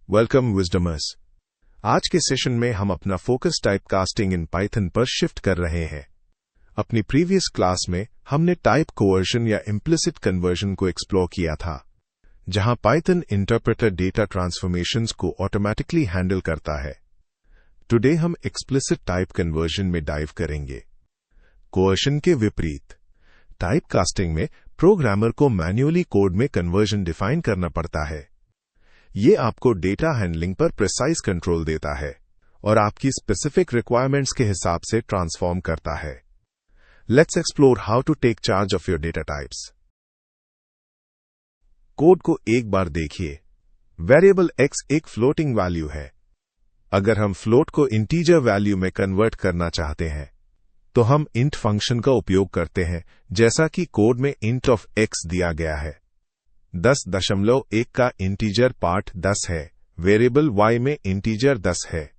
Welcome विजडमर्स। आज के session में हम अपना focus type casting in Python पर शिफ्ट कर रहे हैं। अपनी प्रीवियस क्लास में हमने टाइप कोवर्जन या इम्प्लिसिट कन्वर्जन को एक्सप्लोर किया था, जहां पाइथन इंटरप्रेटर डेटा ट्रांसफॉर्मेशंस को ऑटोमेटिकली हैंडल करता है। टुडे हम एक्सप्लिसिट टाइप कन्वर्जन में डाइव करेंगे। कोवर्जन के विपरीत टाइप कास्टिंग में प्रोग्रामर को मैन्युअली कोड में कन्वर्जन डिफाइन करना पड़ता है। ये आपको डेटा हैंडलिंग पर प्रिसाइज कंट्रोल देता है और आपकी स्पेसिफिक रिक्वायरमेंट्स के हिसाब से ट्रांसफॉर्म करता है। Let's explore how to take charge of your data types. Code को एक बार देखिए। वेरिएबल x एक फ्लोटिंग वैल्यू है। अगर हम फ्लोट को इंटीजर वैल्यू में कन्वर्ट करना चाहते हैं तो हम इंट फंक्शन का उपयोग करते हैं, जैसा कि कोड में int ऑफ x दिया गया है। 10.1 का इंटीजर पार्ट 10 है। वेरिएबल y में इंटीजर 10 है।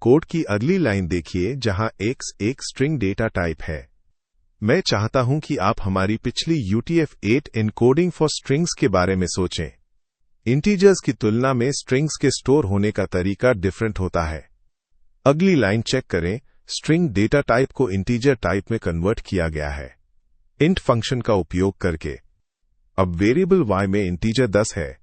कोड की अगली लाइन देखिए, जहां x एक स्ट्रिंग डेटा टाइप है। मैं चाहता हूं कि आप हमारी पिछली UTF-8 एनकोडिंग फॉर स्ट्रिंग्स के बारे में सोचें। इंटीजर्स की तुलना में स्ट्रिंग्स के स्टोर होने का तरीका डिफरेंट होता है। अगली लाइन चेक करें। स्ट्रिंग डेटा टाइप को इंटीजर टाइप में कन्वर्ट किया गया है इंट फंक्शन का उपयोग करके। अब वेरिएबल y में इंटीजर 10 है।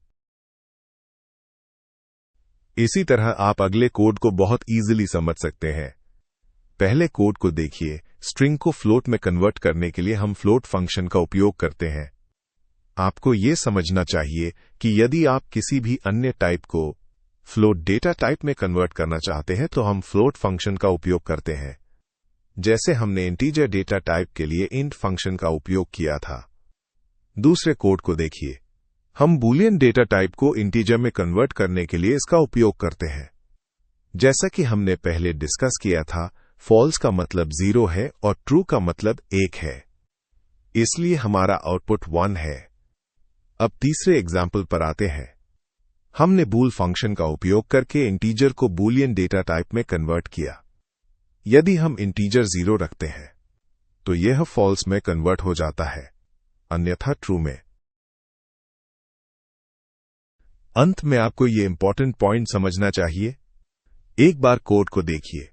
इसी तरह आप अगले कोड को बहुत इजीली समझ सकते हैं। पहले कोड को देखिए। स्ट्रिंग को फ्लोट में कन्वर्ट करने के लिए हम फ्लोट फंक्शन का उपयोग करते हैं। आपको यह समझना चाहिए कि यदि आप किसी भी अन्य टाइप को फ्लोट डेटा टाइप में कन्वर्ट करना चाहते हैं तो हम फ्लोट फंक्शन का उपयोग करते हैं, जैसे हमने इंटीजर डेटा टाइप के लिए इंट फंक्शन का उपयोग किया था। दूसरे कोड को देखिए। हम बूलियन डेटा टाइप को इंटीजर में कन्वर्ट करने के लिए इसका उपयोग करते हैं। जैसा कि हमने पहले डिस्कस किया था, फॉल्स का मतलब 0 है और ट्रू का मतलब 1 है, इसलिए हमारा आउटपुट 1 है। अब तीसरे एग्जाम्पल पर आते हैं। हमने बूल फंक्शन का उपयोग करके इंटीजर को बूलियन डेटा टाइप में कन्वर्ट किया। यदि हम इंटीजर 0 रखते हैं तो यह फॉल्स में कन्वर्ट हो जाता है, अन्यथा ट्रू में। अंत में आपको यह इंपॉर्टेंट पॉइंट समझना चाहिए। एक बार कोड को देखिए।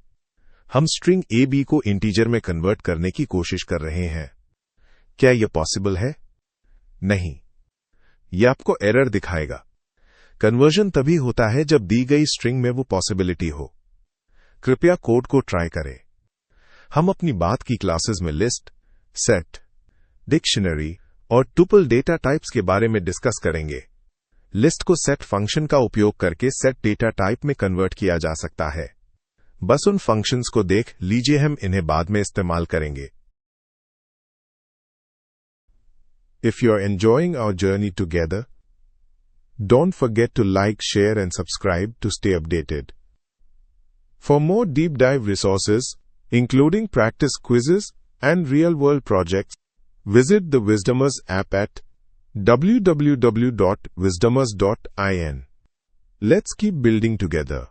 हम स्ट्रिंग ab को इंटीजर में कन्वर्ट करने की कोशिश कर रहे हैं। क्या यह पॉसिबल है? नहीं। यह आपको एरर दिखाएगा। कन्वर्जन तभी होता है जब दी गई स्ट्रिंग में वो पॉसिबिलिटी हो। कृपया कोड को ट्राई करें। हम अपनी बात की क्लासेस में लिस्ट, सेट, डिक्शनरी और टुपल डेटा टाइप्स के बारे में डिस्कस करेंगे। लिस्ट को सेट फंक्शन का उपयोग करके सेट डेटा टाइप में कन्वर्ट किया जा सकता है। बस उन फंक्शंस को देख लीजिए, हम इन्हें बाद में इस्तेमाल करेंगे। If you are enjoying our journey together, don't forget to like, share and subscribe to stay updated. For more deep dive resources, including practice quizzes and real-world projects, visit the Wisdomers app at www.wisdomers.in. Let's keep building together.